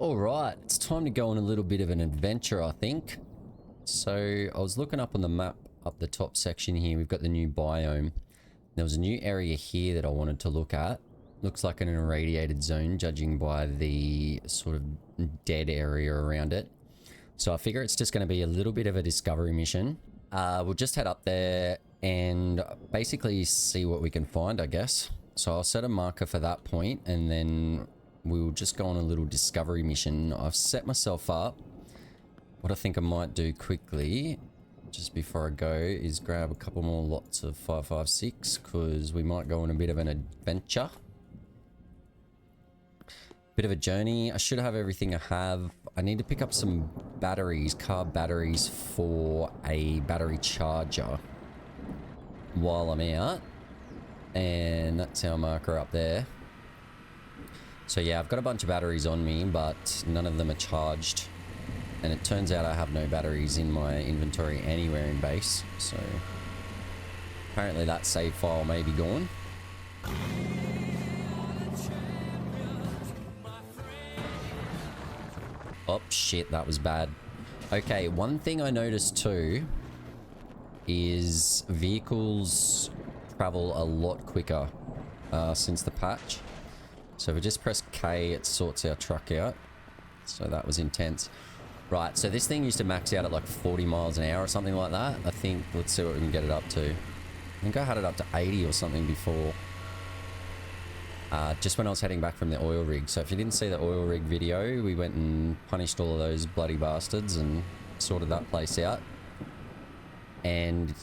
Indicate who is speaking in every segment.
Speaker 1: All right, it's time to go on a little bit of an adventure, I think. So I was looking up on the map up the top section here. We've got the new biome. There was a new area here that I wanted to look at. Looks like an irradiated zone, judging by the sort of dead area around it. So I figure it's just going to be a little bit of a discovery mission. We'll just head up there and basically see what we can find, I guess. So I'll set a marker for that point, and then we'll just go on a little discovery mission. I've set myself up. What I think I might do quickly, just before I go, is grab a couple more lots of 5.56, because we might go on a bit of an adventure. Bit of a journey. I should have everything I have. I need to pick up some batteries, car batteries, for a battery charger while I'm out. And that's our marker up there. So yeah, I've got a bunch of batteries on me, but none of them are charged. And it turns out I have no batteries in my inventory anywhere in base. So apparently that save file may be gone. Oh shit, that was bad. Okay, one thing I noticed too is vehicles travel a lot quicker since the patch. So if we just press K, it sorts our truck out. So that was intense. Right, so this thing used to max out at like 40 miles an hour or something like that. I think, let's see what we can get it up to. I think I had it up to 80 or something before. Just when I was heading back from the oil rig. So if you didn't see the oil rig video, we went and punished all of those bloody bastards and sorted that place out. And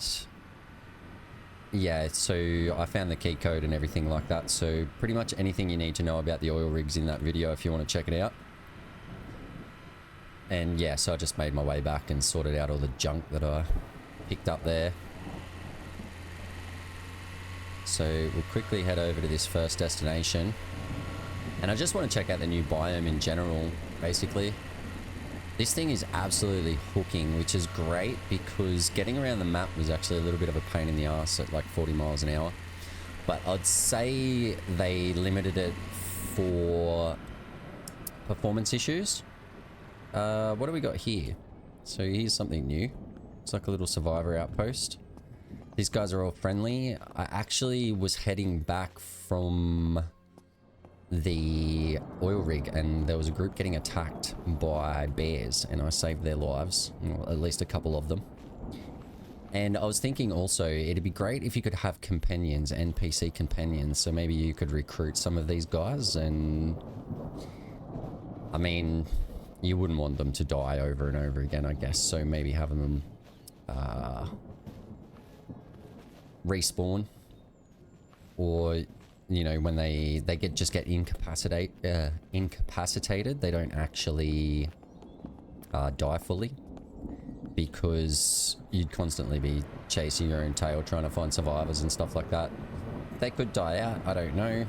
Speaker 1: yeah, so I found the key code and everything like that. So pretty much anything you need to know about the oil rigs in that video if you want to check it out. And yeah, so I just made my way back and sorted out all the junk that I picked up there. So we'll quickly head over to this first destination. And I just want to check out the new biome in general, basically. This thing is absolutely hooking, which is great because getting around the map was actually a little bit of a pain in the ass at like 40 miles an hour. But I'd say they limited it for performance issues. What do we got here? So here's something new. It's like a little survivor outpost. These guys are all friendly. I actually was heading back from the oil rig and there was a group getting attacked by bears and I saved their lives, well, at least a couple of them. And I was thinking also it'd be great if you could have companions, NPC companions, so maybe you could recruit some of these guys. And I mean, you wouldn't want them to die over and over again, I guess, so maybe having them respawn, or you know, when they just get incapacitated, they don't actually die fully, because you'd constantly be chasing your own tail trying to find survivors and stuff like that. They could die out, I don't know.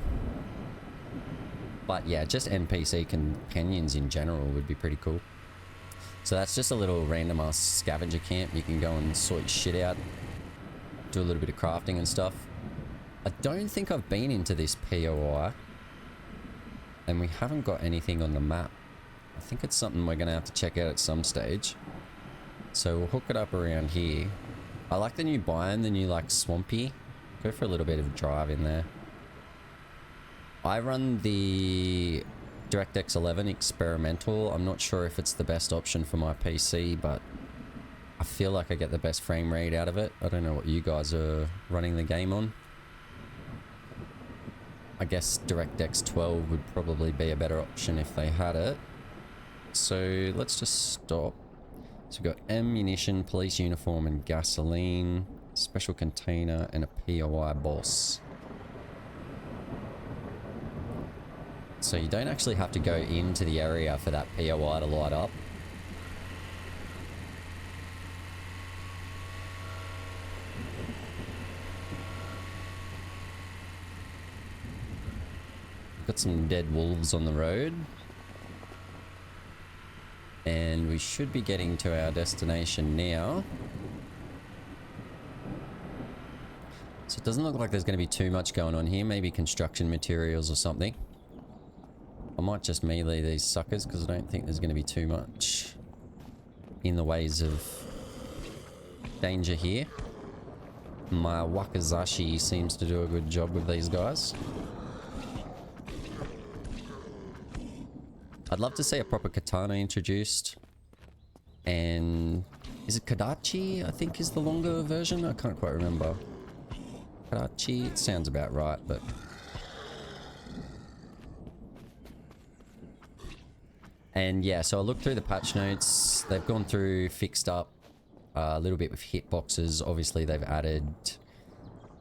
Speaker 1: But yeah, just NPC companions in general would be pretty cool. So that's just a little random ass scavenger camp. You can go and sort your shit out, do a little bit of crafting and stuff. I don't think I've been into this POI, and we haven't got anything on the map. I think it's something we're gonna have to check out at some stage. So we'll hook it up around here. I like the new biome, the new like swampy. Go for a little bit of a drive in there. I run the DirectX 11 experimental. I'm not sure if it's the best option for my PC, but I feel like I get the best frame rate out of it. I don't know what you guys are running the game on. I guess DirectX 12 would probably be a better option if they had it. So let's just stop. So we've got ammunition, police uniform and gasoline, special container and a POI boss. So you don't actually have to go into the area for that POI to light up. Got some dead wolves on the road. And we should be getting to our destination now. So it doesn't look like there's going to be too much going on here. Maybe construction materials or something. I might just melee these suckers because I don't think there's going to be too much in the ways of danger here. My Wakizashi seems to do a good job with these guys. I'd love to see a proper katana introduced. And is it Kadachi? I think is the longer version. I can't quite remember. Kadachi, it sounds about right, but and yeah, so I looked through the patch notes. They've gone through, fixed up a little bit with hitboxes. Obviously, they've added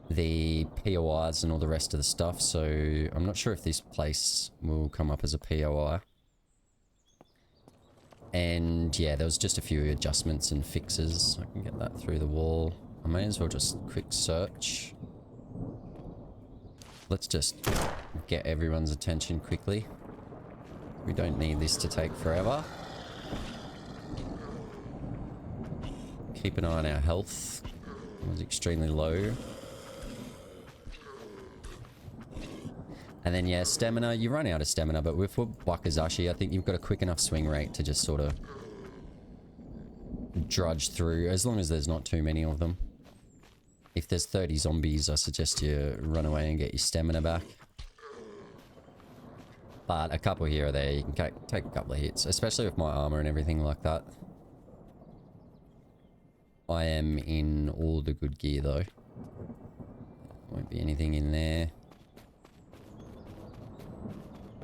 Speaker 1: the POIs and all the rest of the stuff. So I'm not sure if this place will come up as a POI. And yeah, there was just a few adjustments and fixes. I can get that through the wall. I may as well just quick search. Let's just get everyone's attention quickly. We don't need this to take forever. Keep an eye on our health. It was extremely low. And then yeah, stamina. You run out of stamina, but with Wakizashi, I think you've got a quick enough swing rate to just sort of drudge through, as long as there's not too many of them. If there's 30 zombies, I suggest you run away and get your stamina back. But a couple here or there, you can take a couple of hits, especially with my armor and everything like that. I am in all the good gear though. Won't be anything in there.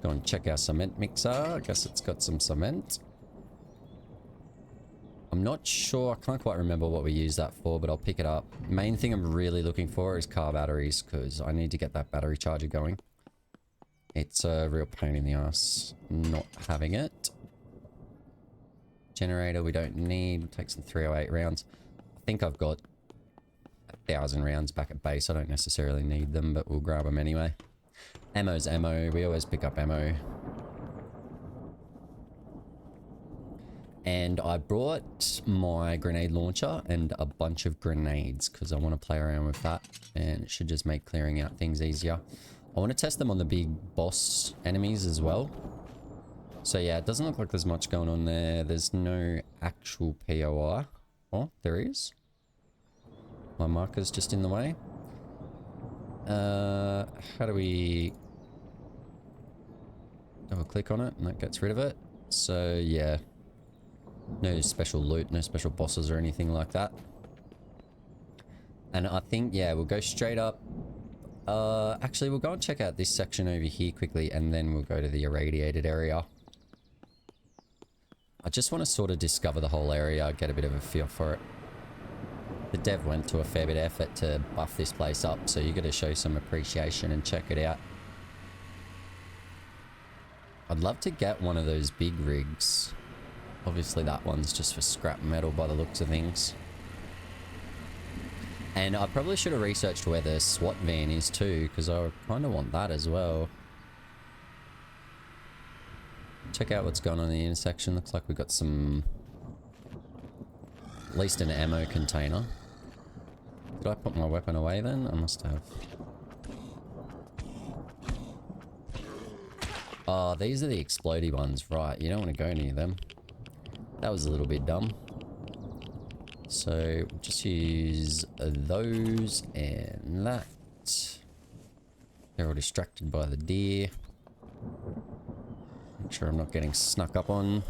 Speaker 1: Go and check our cement mixer. I guess it's got some cement. I'm not sure. I can't quite remember what we use that for, but I'll pick it up. Main thing I'm really looking for is car batteries, because I need to get that battery charger going. It's a real pain in the ass not having it. Generator we don't need. We'll take some 308 rounds. I think I've got 1,000 rounds back at base. I don't necessarily need them, but we'll grab them anyway. Ammo's ammo. We always pick up ammo. And I brought my grenade launcher and a bunch of grenades because I want to play around with that. And it should just make clearing out things easier. I want to test them on the big boss enemies as well. So yeah, it doesn't look like there's much going on there. There's no actual POI. Oh, there is. My marker's just in the way. How do we double click on it and that gets rid of it? So yeah, no special loot, no special bosses or anything like that. And I think, yeah, we'll go straight up. Actually, we'll go and check out this section over here quickly and then we'll go to the irradiated area. I just want to sort of discover the whole area, get a bit of a feel for it. The dev went to a fair bit of effort to buff this place up, so you got to show some appreciation and check it out. I'd love to get one of those big rigs. Obviously that one's just for scrap metal by the looks of things. And I probably should have researched where the SWAT van is too, because I kind of want that as well. Check out what's going on in the intersection. Looks like we've got some... at least an ammo container. Did I put my weapon away then? I must have. Oh, these are the explodey ones. Right, you don't want to go near them. That was a little bit dumb. So, we'll just use those and that. They're all distracted by the deer. Make sure I'm not getting snuck up on.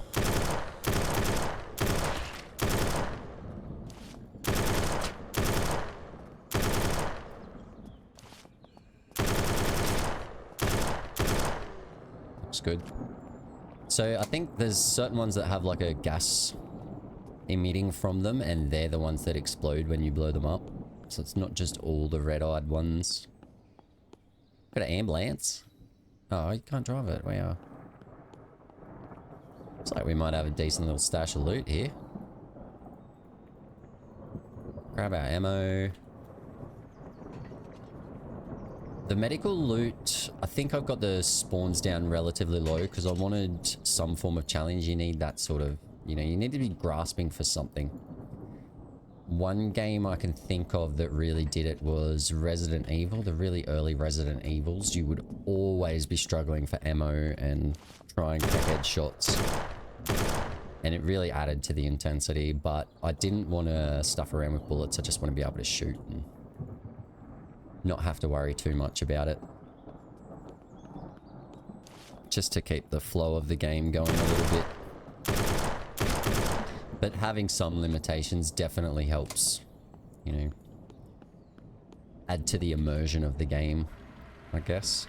Speaker 1: Looks good. So I think there's certain ones that have like a gas emitting from them and they're the ones that explode when you blow them up. So it's not just all the red-eyed ones. Got an ambulance. Oh, you can't drive it. Wow. Looks like we might have a decent little stash of loot here. Grab our ammo. The medical loot, I think I've got the spawns down relatively low because I wanted some form of challenge. You need that sort of, you know, you need to be grasping for something. One game I can think of that really did it was Resident Evil. The really early Resident Evils, you would always be struggling for ammo and trying to head shots. And it really added to the intensity, but I didn't want to stuff around with bullets. I just want to be able to shoot and not have to worry too much about it. Just to keep the flow of the game going a little bit. But having some limitations definitely helps, you know, add to the immersion of the game, I guess.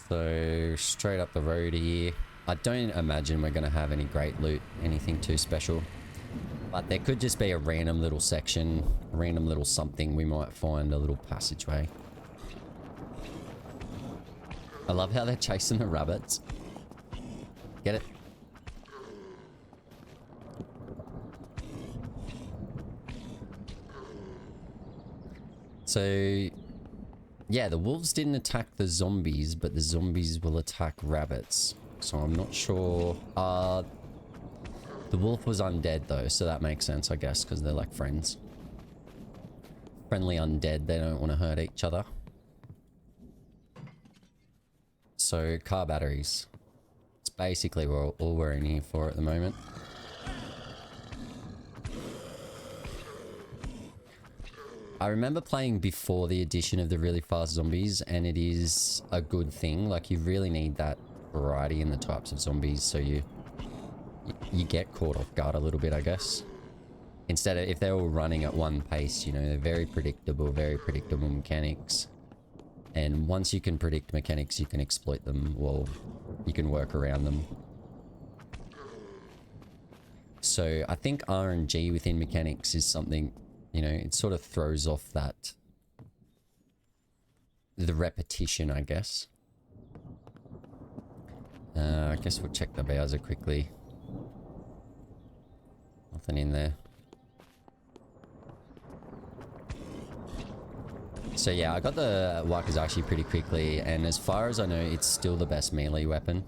Speaker 1: So, straight up the road here. I don't imagine we're going to have any great loot, anything too special. But there could just be a random little section, a random little something we might find, a little passageway. I love how they're chasing the rabbits. Get it? So, yeah, the wolves didn't attack the zombies, but the zombies will attack rabbits. So I'm not sure. The wolf was undead though, so that makes sense, I guess, because they're like friends. Friendly undead, they don't want to hurt each other. So, car batteries. It's basically all we're in here for at the moment. I remember playing before the addition of the really fast zombies, and it is a good thing. Like, you really need that variety in the types of zombies, so you get caught off guard a little bit, I guess. Instead of, if they're all running at one pace, you know, they're very predictable mechanics. And once you can predict mechanics, you can exploit them, well, you can work around them. So I think RNG within mechanics is something, you know, it sort of throws off that, the repetition, I guess. I guess we'll check the browser quickly. Nothing in there. So yeah, I got the Wakizashi pretty quickly, and as far as I know, it's still the best melee weapon.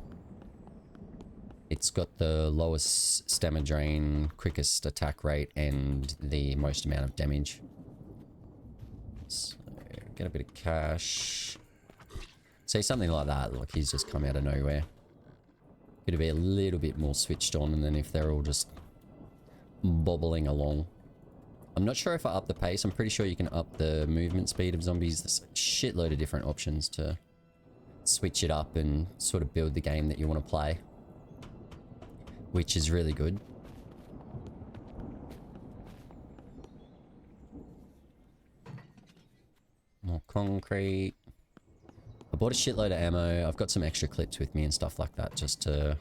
Speaker 1: It's got the lowest stamina drain, quickest attack rate, and the most amount of damage. So, get a bit of cash. See, something like that, like he's just come out of nowhere. Could be a little bit more switched on, and then if they're all just bobbling along. I'm not sure if I up the pace. I'm pretty sure you can up the movement speed of zombies. There's a shitload of different options to switch it up and sort of build the game that you want to play, which is really good. More concrete. I bought a shitload of ammo. I've got some extra clips with me and stuff like that, just to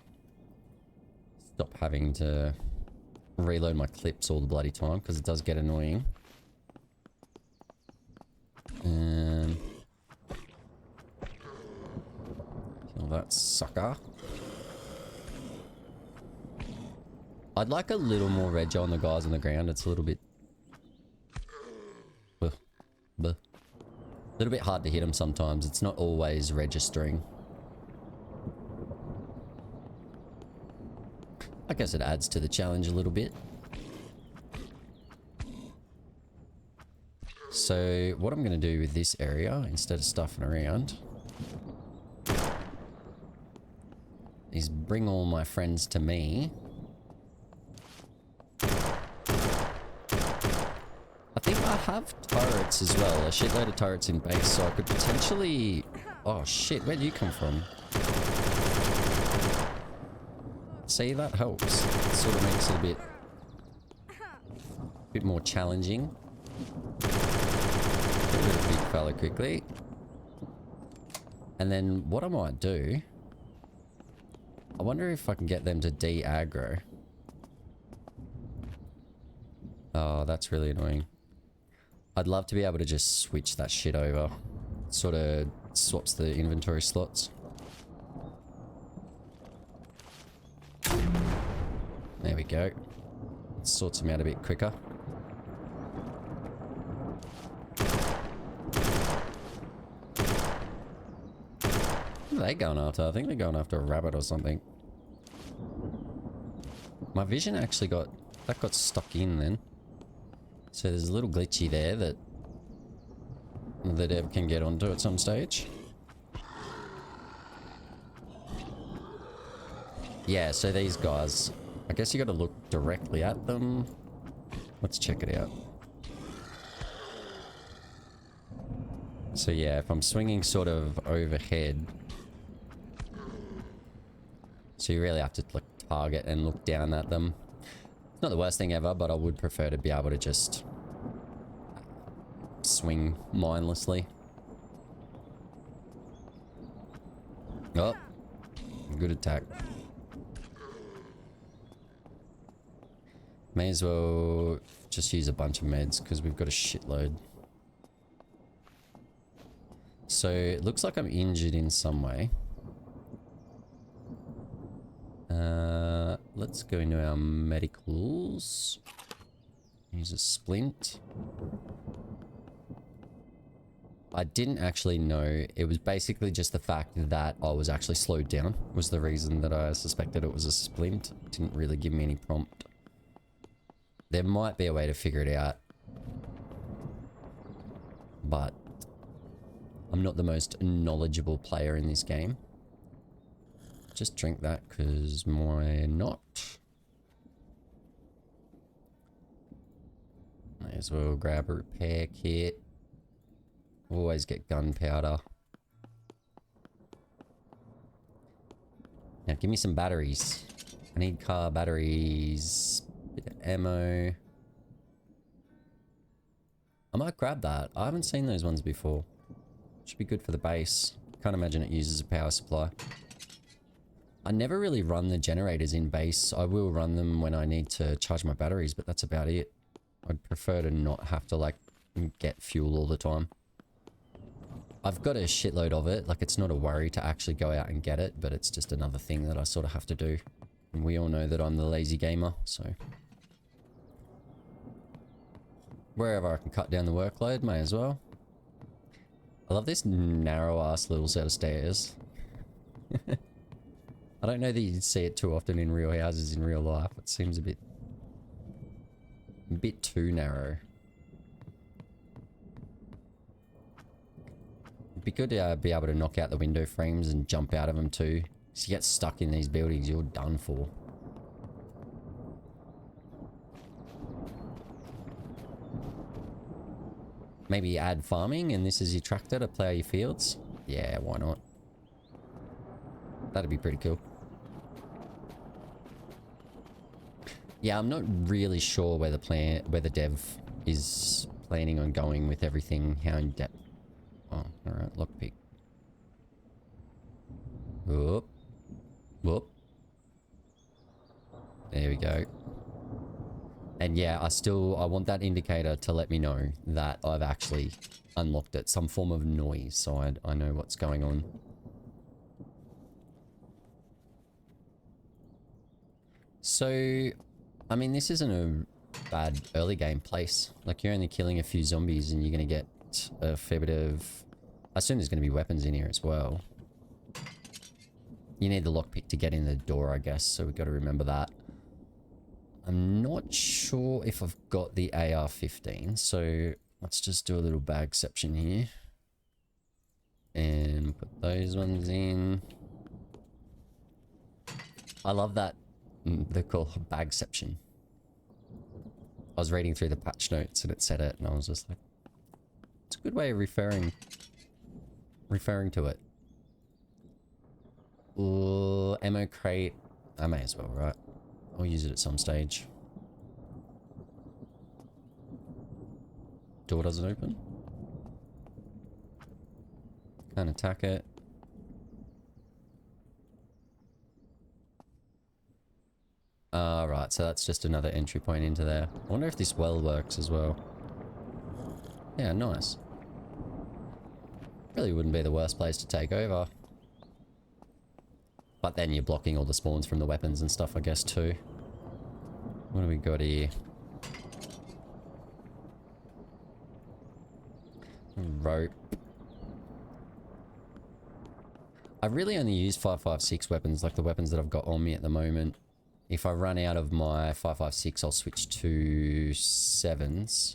Speaker 1: stop having to reload my clips all the bloody time, because it does get annoying. Kill that sucker. I'd like a little more reg on the guys on the ground. It's a little bit... A little bit hard to hit them sometimes. It's not always registering. I guess it adds to the challenge a little bit. So what I'm going to do with this area, instead of stuffing around, is bring all my friends to me. I think I have turrets as well, a shitload of turrets in base, so I could potentially... Oh shit, where do you come from? See, that helps. It sort of makes it a bit more challenging. Get rid of the big fella quickly. And then what I might do... I wonder if I can get them to de-aggro. Oh, that's really annoying. I'd love to be able to just switch that shit over. Sort of swaps the inventory slots. There we go. It sorts them out a bit quicker. What are they going after? I think they're going after a rabbit or something. My vision actually got That got stuck in then. So there's a little glitchy there that the dev can get onto at some stage. Yeah, so these guys, I guess you got to look directly at them. Let's check it out. So yeah, if I'm swinging sort of overhead, so you really have to like target and look down at them. It's not the worst thing ever, but I would prefer to be able to just swing mindlessly. Oh, good attack. May as well just use a bunch of meds because we've got a shitload. So it looks like I'm injured in some way. Let's go into our medicals. Use a splint. I didn't actually know. It was basically just the fact that I was actually slowed down was the reason that I suspected it was a splint. It didn't really give me any prompt. There might be a way to figure it out. But I'm not the most knowledgeable player in this game. Just drink that because why not? May as well grab a repair kit. Always get gunpowder. Now give me some batteries. I need car batteries. Bit of ammo. I might grab that. I haven't seen those ones before. Should be good for the base. Can't imagine it uses a power supply. I never really run the generators in base. I will run them when I need to charge my batteries, but that's about it. I'd prefer to not have to like get fuel all the time. I've got a shitload of it. Like it's not a worry to actually go out and get it, but it's just another thing that I sort of have to do. And we all know that I'm the lazy gamer, so. Wherever I can cut down the workload, may as well. I love this narrow ass little set of stairs. I don't know that you'd see it too often in real houses in real life. It seems a bit too narrow. It'd be good to be able to knock out the window frames and jump out of them too. If you get stuck in these buildings, you're done for. Maybe add farming and this is your tractor to plow your fields? Yeah, why not? That'd be pretty cool. Yeah, I'm not really sure where the dev is planning on going with everything, how in depth. Oh, alright, lockpick. Whoop. Whoop. There we go. And yeah, I want that indicator to let me know that I've actually unlocked it. Some form of noise, so I know what's going on. So, I mean, this isn't a bad early game place. Like, you're only killing a few zombies and you're going to get a fair bit of... I assume there's going to be weapons in here as well. You need the lockpick to get in the door, I guess, so we've got to remember that. I'm not sure if I've got the AR-15, so let's just do a little bag section here. And put those ones in. I love that they're called bag section. I was reading through the patch notes and it said it, and I was just like, it's a good way of referring to it. Ooh, ammo crate. I may as well, right? I'll use it at some stage. Door doesn't open. Can't attack it. Right, so that's just another entry point into there. I wonder if this well works as well. Yeah, nice. Really wouldn't be the worst place to take over. But then you're blocking all the spawns from the weapons and stuff, I guess, too. What do we got here? Rope. I really only use 5.56 weapons, like the weapons that I've got on me at the moment, If I run out of my 5.56, I'll switch to 7s.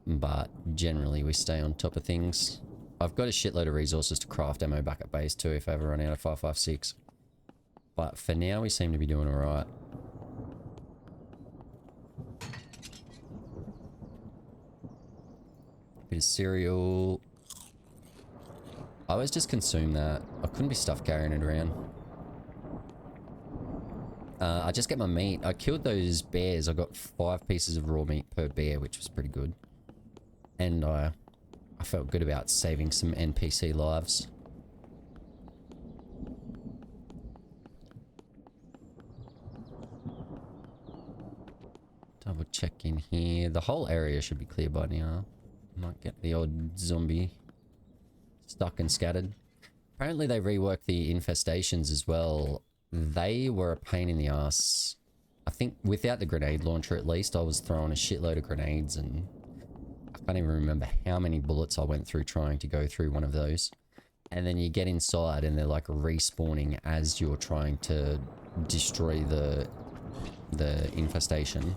Speaker 1: But generally we stay on top of things. I've got a shitload of resources to craft ammo back at base too if I ever run out of 5.56. But for now we seem to be doing alright. Bit of cereal. I always just consume that. I couldn't be stuffed carrying it around. I just get my meat. I killed those bears. I got 5 pieces of raw meat per bear, which was pretty good. And I felt good about saving some NPC lives. Double check in here. The whole area should be clear by now. Might get the odd zombie stuck and scattered. Apparently they reworked the infestations as well. They were a pain in the ass. I think without the grenade launcher at least, I was throwing a shitload of grenades and I can't even remember how many bullets I went through trying to go through one of those. And then you get inside and they're like respawning as you're trying to destroy the infestation.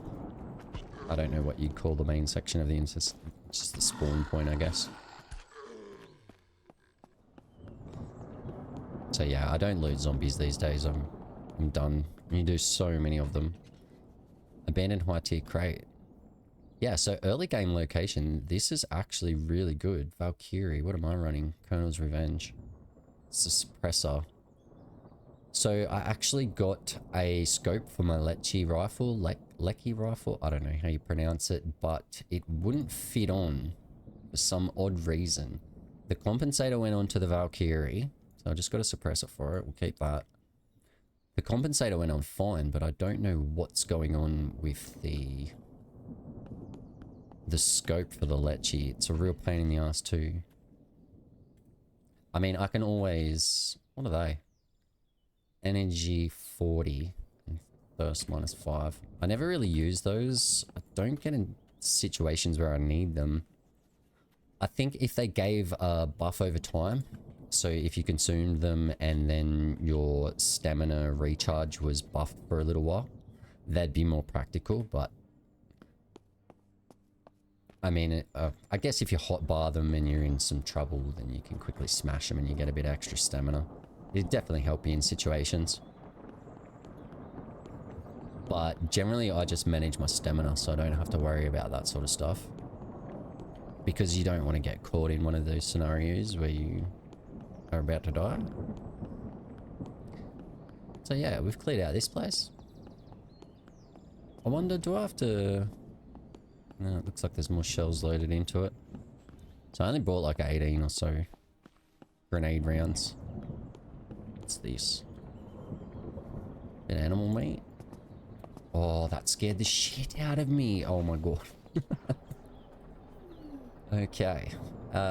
Speaker 1: I don't know what you'd call the main section of the infestation. It's just the spawn point, I guess. So yeah, I don't loot zombies these days. I'm done. You do so many of them. Abandoned high tier crate. Yeah, so early game location. This is actually really good. Valkyrie. What am I running? Colonel's Revenge. It's a suppressor. So I actually got a scope for my Lecce rifle. Lecce rifle? I don't know how you pronounce it, but it wouldn't fit on for some odd reason. The compensator went onto the Valkyrie. So I just got a suppressor for it. We'll keep that. The compensator went on fine, but I don't know what's going on with the scope for the Lecce. It's a real pain in the ass too. I mean, I can always... What are they? Energy 40. And thirst -5. I never really use those. I don't get in situations where I need them. I think if they gave a buff over time... So if you consumed them and then your stamina recharge was buffed for a little while, that'd be more practical, but... I mean, I guess if you hotbar them and you're in some trouble, then you can quickly smash them and you get a bit extra stamina. It'd definitely help you in situations. But generally I just manage my stamina so I don't have to worry about that sort of stuff. Because you don't want to get caught in one of those scenarios where you... are about to die. So yeah, we've cleared out this place. I wonder, do I have to... No, it looks like there's more shells loaded into it. So I only brought like 18 or so grenade rounds. What's this? An animal meat? Oh, that scared the shit out of me. Oh my god. Okay.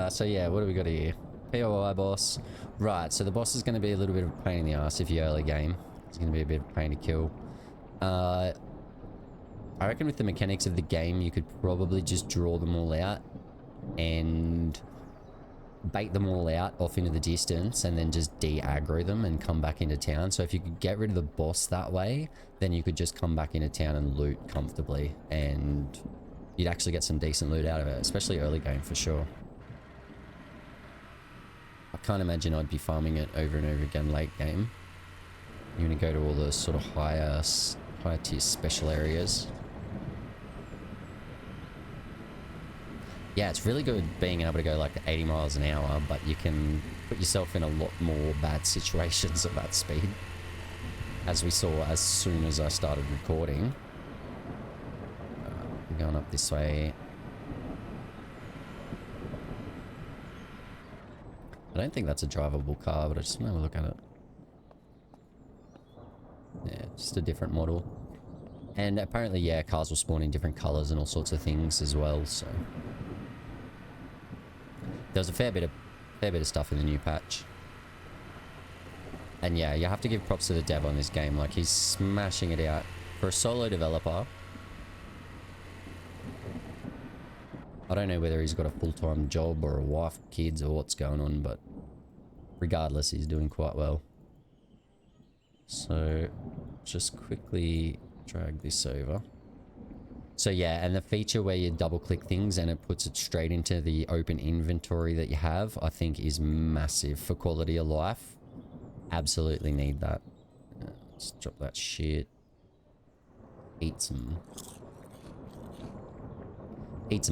Speaker 1: So yeah, what do we got here? POI boss. Right, so the boss is going to be a little bit of a pain in the ass if you early game. It's going to be a bit of a pain to kill. I reckon with the mechanics of the game, you could probably just draw them all out and bait them all out off into the distance and then just de-aggro them and come back into town. So if you could get rid of the boss that way, then you could just come back into town and loot comfortably and you'd actually get some decent loot out of it, especially early game for sure. I can't imagine I'd be farming it over and over again late game. You're going to go to all the sort of higher tier special areas. Yeah, it's really good being able to go like 80 miles an hour, but you can put yourself in a lot more bad situations at that speed. As we saw as soon as I started recording. We're going up this way. I don't think that's a drivable car, but I just want to have a look at it. Yeah, just a different model. And apparently, yeah, cars will spawn in different colors and all sorts of things as well, so... There's a fair bit of stuff in the new patch. And yeah, you have to give props to the dev on this game. Like, he's smashing it out. For a solo developer... I don't know whether he's got a full-time job or a wife, kids, or what's going on, but... Regardless, he's doing quite well. So just quickly drag this over. So yeah, and the feature where you double click things and it puts it straight into the open inventory that you have, I think is massive for quality of life. Absolutely need that. Let's drop that shit. Eat some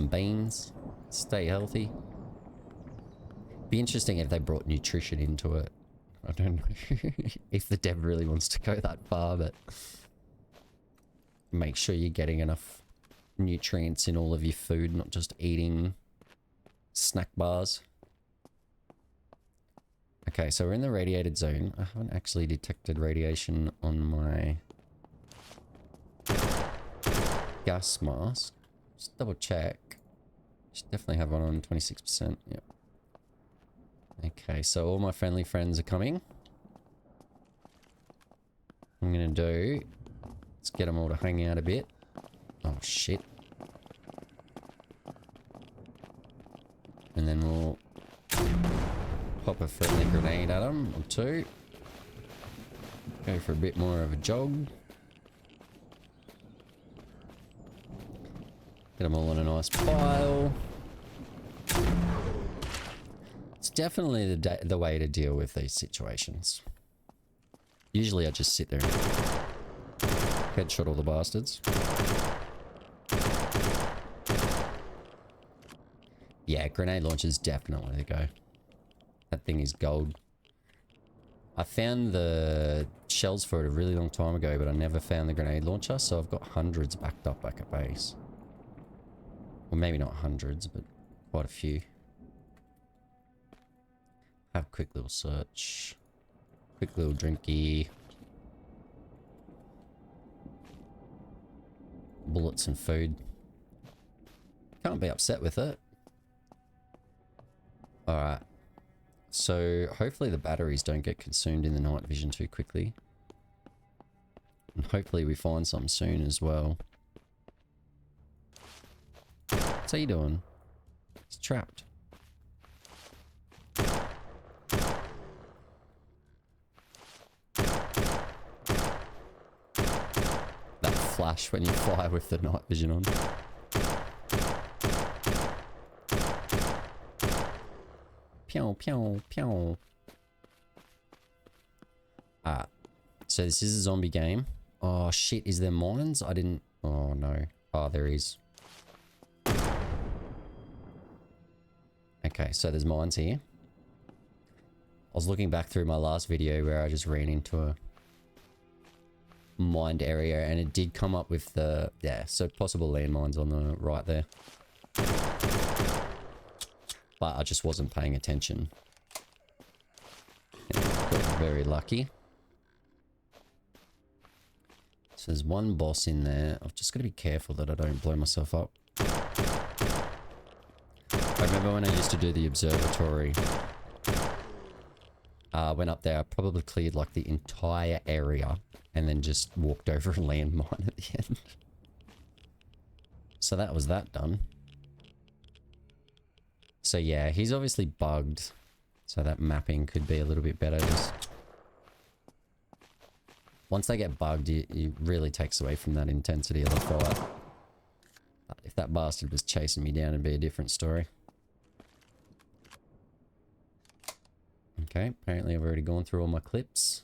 Speaker 1: beans. Stay healthy. Be interesting if they brought nutrition into it. I don't know if the dev really wants to go that far, but make sure you're getting enough nutrients in all of your food, not just eating snack bars. Okay, so we're in the radiated zone. I haven't actually detected radiation on my gas mask. Just double check. Should definitely have one on 26%. Yep. Okay, so all my friendly friends are coming. What I'm gonna do, let's get them all to hang out a bit. Oh shit. And then we'll pop a friendly grenade at them, or two. Go for a bit more of a jog. Get them all in a nice pile. It's definitely the way to deal with these situations. Usually I just sit there and headshot all the bastards. Yeah, grenade launcher's definitely the go. That thing is gold. I found the shells for it a really long time ago, but I never found the grenade launcher, so I've got hundreds backed up back at base. Well, maybe not hundreds, but quite a few. Have a quick little search. Quick little drinky. Bullets and food. Can't be upset with it. Alright. So, hopefully the batteries don't get consumed in the night vision too quickly. And hopefully we find some soon as well. What's he doing? He's trapped. That flash when you fire with the night vision on. Pew, pew, pew. Ah. So this is a zombie game. Oh shit, is there mines? I didn't... Oh no. Oh, there is. Okay, so there's mines here. I was looking back through my last video where I just ran into a mined area and it did come up with the... Yeah, so possible landmines on the right there. But I just wasn't paying attention. And got very lucky. So there's one boss in there. I've just got to be careful that I don't blow myself up. I remember when I used to do the observatory. Went up there, I probably cleared like the entire area and then just walked over a landmine at the end. So that was that done. So yeah, he's obviously bugged. So that mapping could be a little bit better. Just once they get bugged, it really takes away from that intensity of the fight. But if that bastard was chasing me down, it'd be a different story. Okay, apparently I've already gone through all my clips.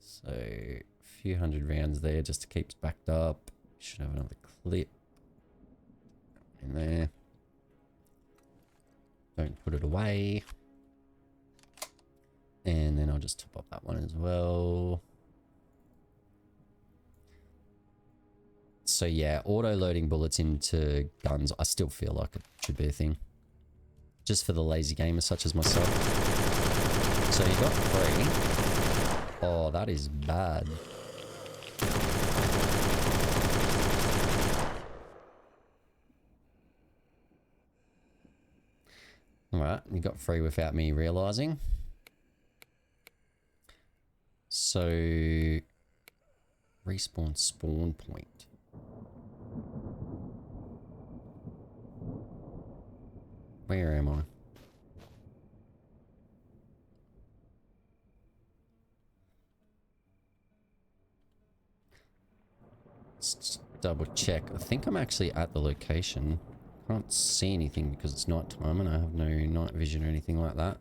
Speaker 1: So, a few hundred rounds there just to keep us backed up. Should have another clip in there. Don't put it away. And then I'll just top up that one as well. So yeah, auto-loading bullets into guns, I still feel like it should be a thing. Just for the lazy gamers such as myself. So you got 3. Oh, that is bad. Alright, you got 3 without me realizing. So, respawn spawn point. Where am I? Let's double check. I think I'm actually at the location. Can't see anything because it's night time and I have no night vision or anything like that.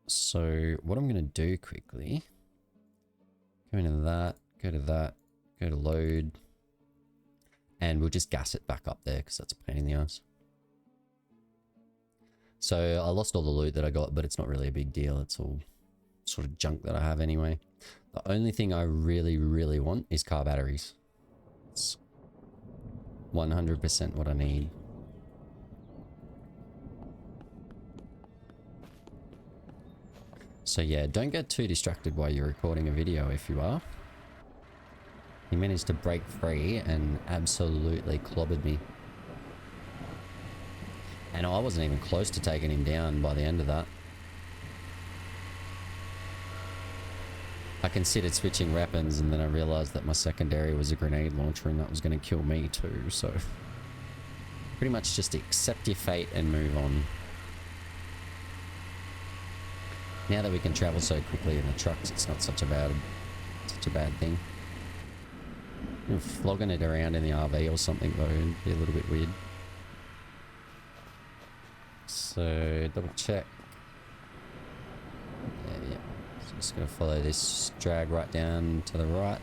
Speaker 1: So what I'm going to do quickly, go into that, go to that, go to load, and we'll just gas it back up there because that's a pain in the ass. So I lost all the loot that I got, but it's not really a big deal. It's all sort of junk that I have anyway. The only thing I really, really want is car batteries. It's 100% what I need. So yeah, don't get too distracted while you're recording a video if you are. He managed to break free and absolutely clobbered me. And I wasn't even close to taking him down by the end of that. I considered switching weapons and then I realized that my secondary was a grenade launcher and that was going to kill me too, so... Pretty much just accept your fate and move on. Now that we can travel so quickly in the trucks, it's not such a bad thing. Flogging it around in the RV or something though would be a little bit weird. So, double check. Yeah. So just gonna follow this drag right down to the right.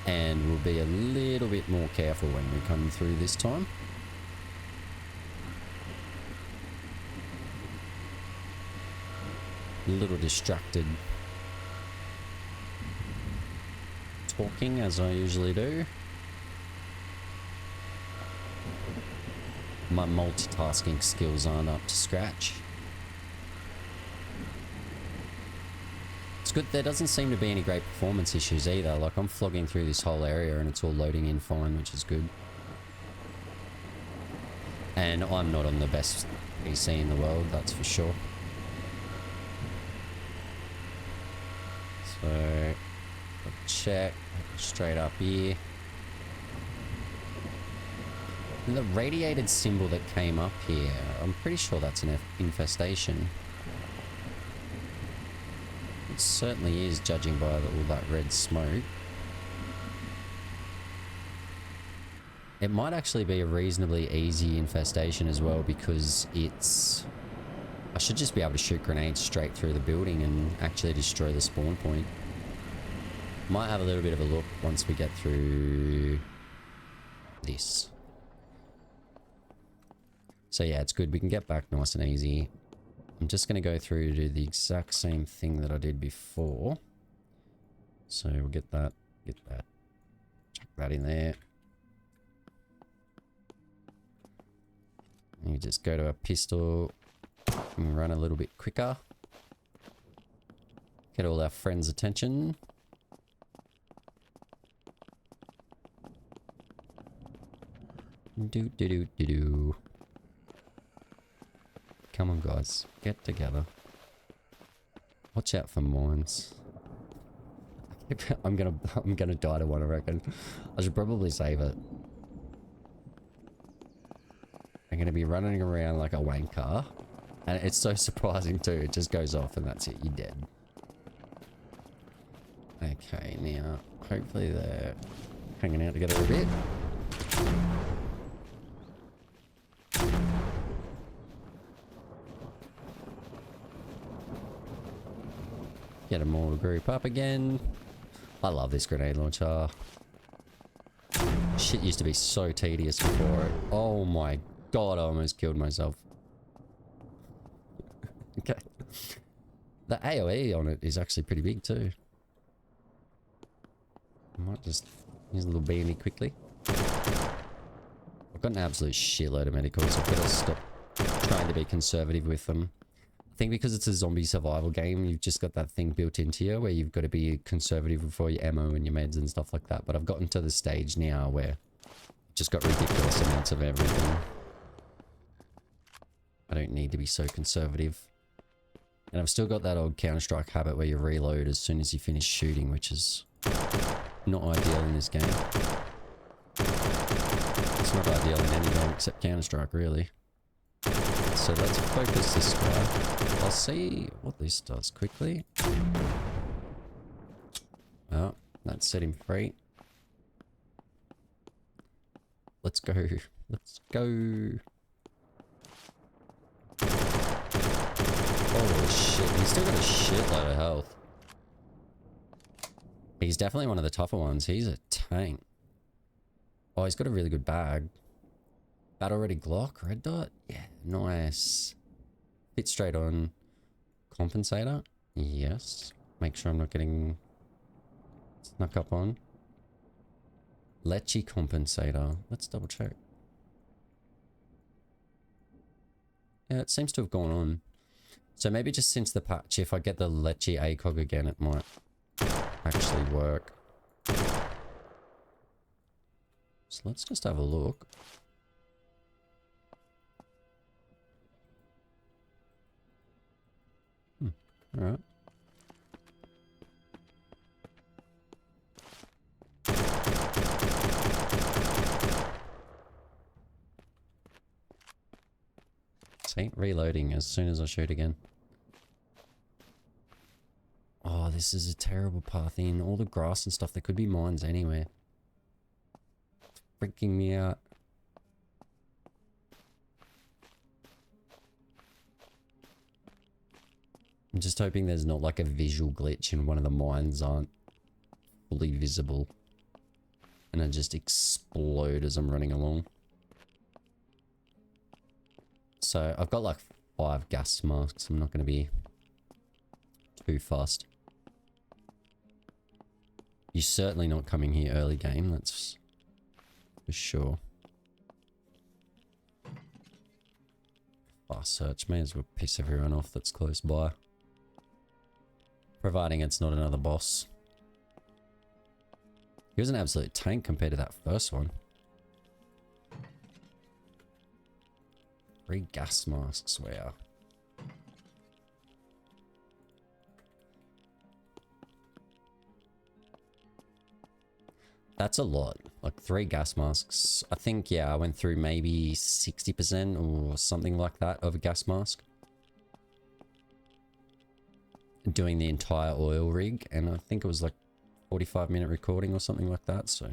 Speaker 1: And we'll be a little bit more careful when we come through this time. A little distracted. Talking as I usually do. My multitasking skills aren't up to scratch. It's good, there doesn't seem to be any great performance issues either. Like I'm flogging through this whole area and it's all loading in fine, which is good. And I'm not on the best PC in the world, that's for sure. So, check straight up here. And the radiated symbol that came up here, I'm pretty sure that's an infestation. It certainly is, judging by all that red smoke. It might actually be a reasonably easy infestation as well because it's... I should just be able to shoot grenades straight through the building and actually destroy the spawn point. Might have a little bit of a look once we get through this. So yeah, it's good. We can get back nice and easy. I'm just going to go through to do the exact same thing that I did before. So we'll get that, chuck that in there. And you just go to a pistol and run a little bit quicker. Get all our friends' attention. Do do do do do. Come on, guys, get together. Watch out for mines. I'm gonna die to one, I reckon. I should probably save it. I'm gonna be running around like a wanker, and it's so surprising too. It just goes off, and that's it. You're dead. Okay, now hopefully they're hanging out together a bit. Get them all to group up again. I love this grenade launcher. Shit used to be so tedious before it. Oh my god, I almost killed myself. Okay. The AoE on it is actually pretty big too. I might just use a little beanie quickly. I've got an absolute shitload of medicals, so I've got to stop trying to be conservative with them. I think because it's a zombie survival game, you've just got that thing built into you where you've got to be conservative for your ammo and your meds and stuff like that. But I've gotten to the stage now where I've just got ridiculous amounts of everything. I don't need to be so conservative. And I've still got that old Counter-Strike habit where you reload as soon as you finish shooting, which is not ideal in this game. It's not ideal in any game except Counter-Strike, really. So So let's focus this guy. I'll see what this does quickly. Oh, that set him free. Let's go. Let's go. Holy shit, he's still got a shitload of health. He's definitely one of the tougher ones. He's a tank. Oh, he's got a really good bag. Battle ready Glock, red dot? Yeah, nice. Fit straight on. Compensator? Yes. Make sure I'm not getting snuck up on. Leche compensator. Let's double check. Yeah, it seems to have gone on. So maybe just since the patch, if I get the Leche ACOG again, it might actually work. So let's just have a look. Alright. See, reloading as soon as I shoot again. Oh, this is a terrible path in. All the grass and stuff, there could be mines anywhere. It's freaking me out. I'm just hoping there's not like a visual glitch and one of the mines aren't fully visible. And I just explode as I'm running along. So I've got like 5 gas masks. I'm not going to be too fast. You're certainly not coming here early game, that's for sure. Fast search, may as well piss everyone off that's close by. Providing it's not another boss. He was an absolute tank compared to that first one. 3 gas masks, wow. That's a lot. Like 3 gas masks. I think, yeah, I went through maybe 60% or something like that of a gas mask. Doing the entire oil rig, and I think it was like 45-minute recording or something like that, so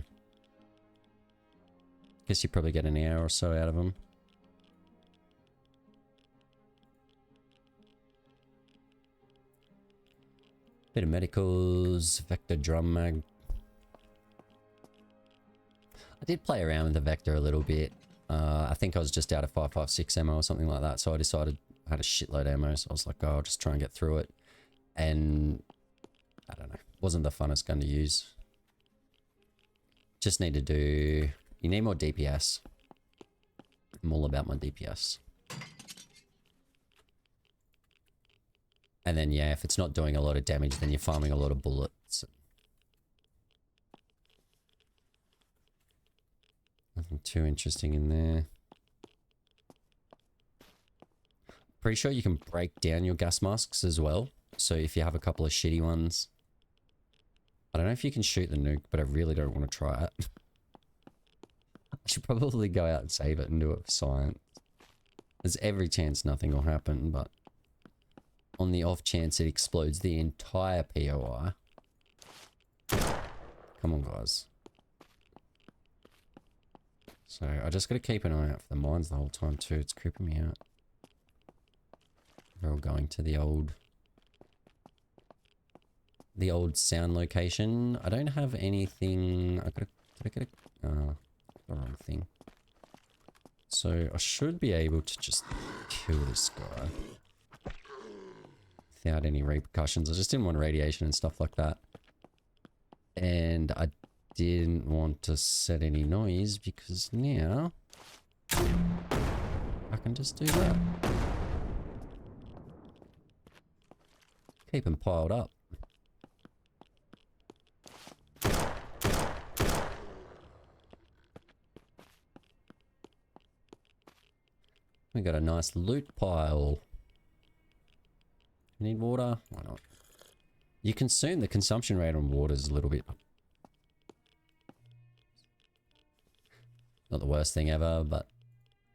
Speaker 1: guess you probably get an hour or so out of them. Bit of medicals, vector drum mag. I did play around with the vector a little bit. I think I was just out of 5.56 ammo or something like that, so I decided I had a shitload of ammo, so I was like, oh, I'll just try and get through it. And I don't know, wasn't the funnest gun to use. Just need to do, you need more DPS. I'm all about my DPS. And then yeah, if it's not doing a lot of damage, then you're farming a lot of bullets. Nothing too interesting in there. Pretty sure you can break down your gas masks as well. So if you have a couple of shitty ones, I don't know if you can shoot the nuke, but I really don't want to try it. I should probably go out and save it and do it for science. There's every chance nothing will happen, but on the off chance it explodes the entire POI. Come on, guys. So I just got to keep an eye out for the mines the whole time too. It's creeping me out. We're all going to the old sound location. I don't have anything. Did I get the wrong thing. So I should be able to just kill this guy without any repercussions. I just didn't want radiation and stuff like that. And I didn't want to set any noise because now I can just do that. Keep them piled up. We got a nice loot pile. Need water? Why not? You consume, the consumption rate on water is a little bit... Not the worst thing ever, but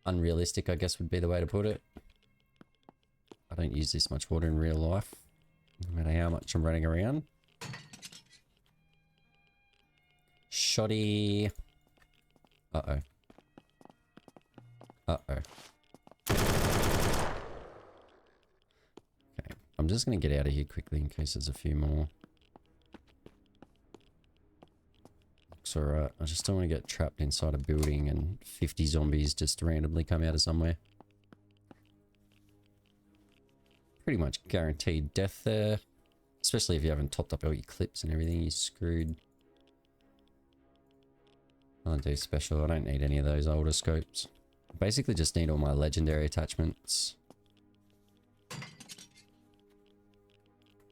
Speaker 1: unrealistic, I guess, would be the way to put it. I don't use this much water in real life, no matter how much I'm running around. Shoddy. Uh-oh. Uh-oh. Okay, I'm just going to get out of here quickly in case there's a few more. Looks alright. I just don't want to get trapped inside a building and 50 zombies just randomly come out of somewhere. Pretty much guaranteed death there. Especially if you haven't topped up all your clips and everything, you're screwed. I'll do special. I don't need any of those older scopes. I basically just need all my legendary attachments.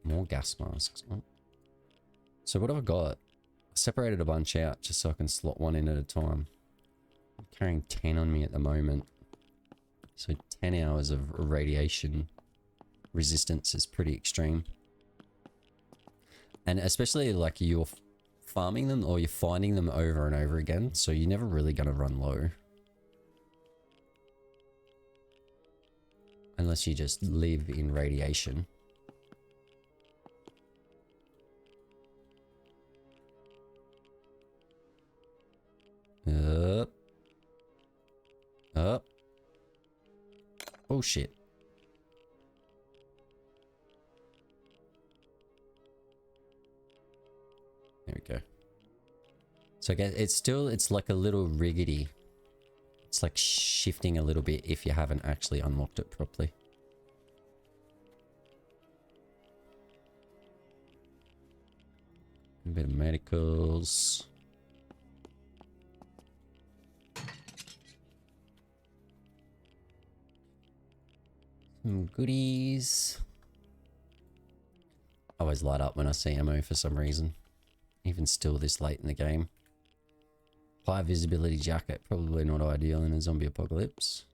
Speaker 1: More gas masks. Oh. So what have I got? I separated a bunch out just so I can slot one in at a time. I'm carrying 10 on me at the moment. So 10 hours of radiation resistance is pretty extreme. And especially like you're farming them or you're finding them over and over again, so you're never really going to run low. Unless you just live in radiation. Up. Up. Oh shit. There we go. So I guess it's like a little riggedy. It's like shifting a little bit if you haven't actually unlocked it properly. A bit of medicals. Some goodies. I always light up when I see ammo for some reason. Even still this late in the game. High visibility jacket, probably not ideal in a zombie apocalypse.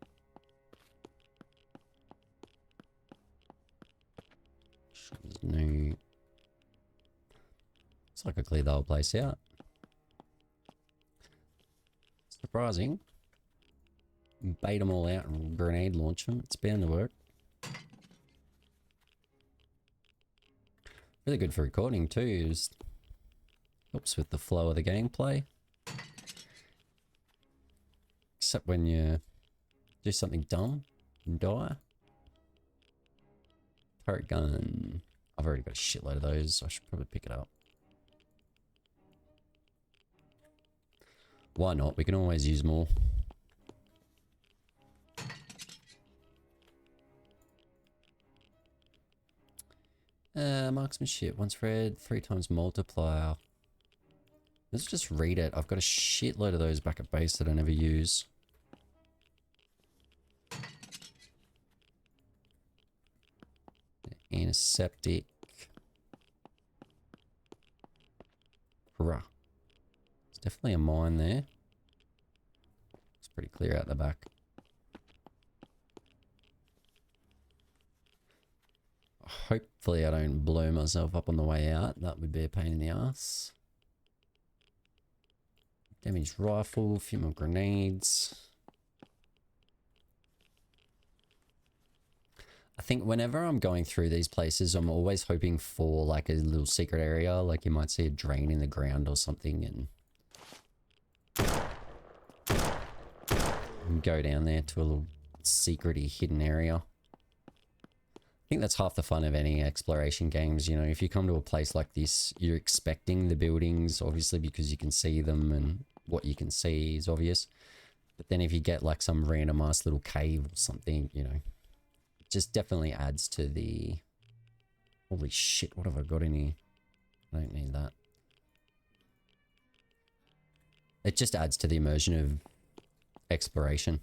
Speaker 1: No. Looks like I cleared the whole place out. Surprising. Bait them all out and grenade launch them. It's bound to work. Really good for recording too. Just helps with the flow of the gameplay. Except when you do something dumb and die. Turret gun. I've already got a shitload of those, so I should probably pick it up. Why not? We can always use more. Marksmanship. Once read, 3 times multiplier. Let's just read it. I've got a shitload of those back at base that I never use. Antiseptic. Hurrah. There's definitely a mine there. It's pretty clear out the back. Hopefully I don't blow myself up on the way out. That would be a pain in the ass. Damaged rifle, a few more grenades. I think whenever I'm going through these places, I'm always hoping for like a little secret area. Like you might see a drain in the ground or something and go down there to a little secrety hidden area. I think that's half the fun of any exploration games. You know, if you come to a place like this, you're expecting the buildings, obviously, because you can see them and what you can see is obvious. But then if you get like some random ass little cave or something, you know, it just definitely adds to the... Holy shit, what have I got in here? I don't need that. It just adds to the immersion of exploration.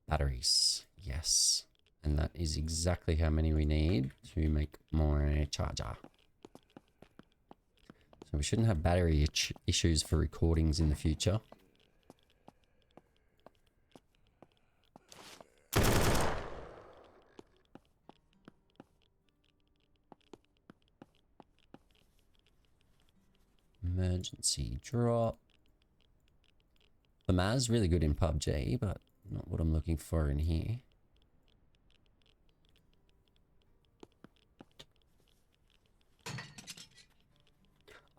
Speaker 1: Batteries, yes. And that is exactly how many we need to make more charger. So we shouldn't have battery issues for recordings in the future. Emergency drop. The Maz really good in PUBG, but not what I'm looking for in here.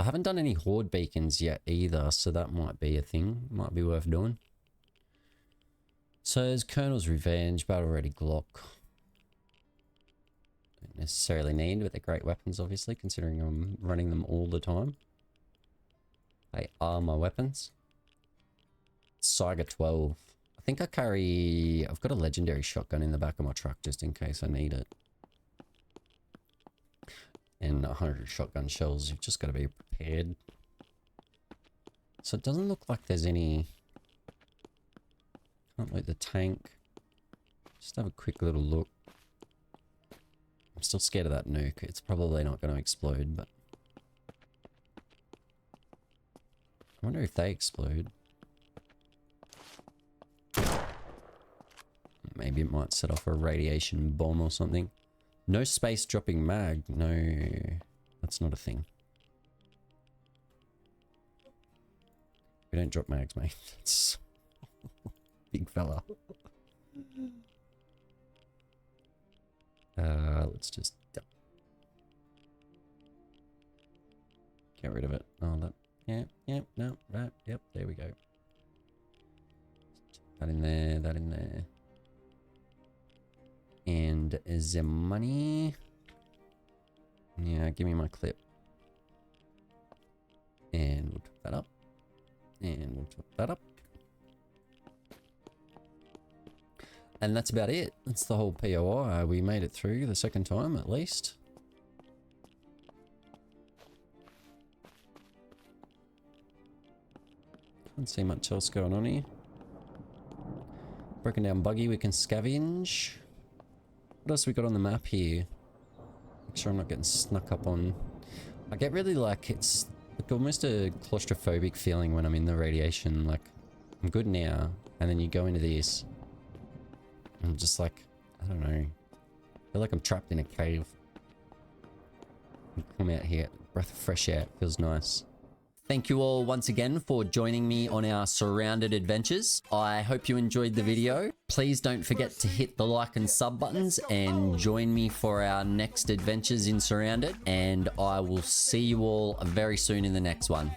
Speaker 1: I haven't done any horde beacons yet either, so that might be a thing. Might be worth doing. So there's Colonel's Revenge, Battle Ready Glock. Don't necessarily need, but they're great weapons, obviously, considering I'm running them all the time. They are my weapons. Saiga 12. I think I've got a legendary shotgun in the back of my truck just in case I need it. And 100 shotgun shells, you've just got to be prepared. So it doesn't look like there's any... Can't loot the tank. Just have a quick little look. I'm still scared of that nuke. It's probably not going to explode, but... I wonder if they explode. Maybe it might set off a radiation bomb or something. No space dropping mag. No, that's not a thing. We don't drop mags, mate. It's big fella. Let's just get rid of it. Oh, that. Yeah, no, right, yep, there we go. That in there, that in there. And the money. Yeah, give me my clip. And we'll top that up. And we'll top that up. And that's about it. That's the whole POI. We made it through the second time at least. Can't see much else going on here. Broken down buggy we can scavenge. What else we got on the map here? Make sure I'm not getting snuck up on. I get really like, it's like almost a claustrophobic feeling when I'm in the radiation. Like, I'm good now. And then you go into this. I'm just like, I don't know. I feel like I'm trapped in a cave. Come out here, breath of fresh air, feels nice. Thank you all once again for joining me on our Surrounded adventures. I hope you enjoyed the video. Please don't forget to hit the like and sub buttons and join me for our next adventures in Surrounded. And I will see you all very soon in the next one.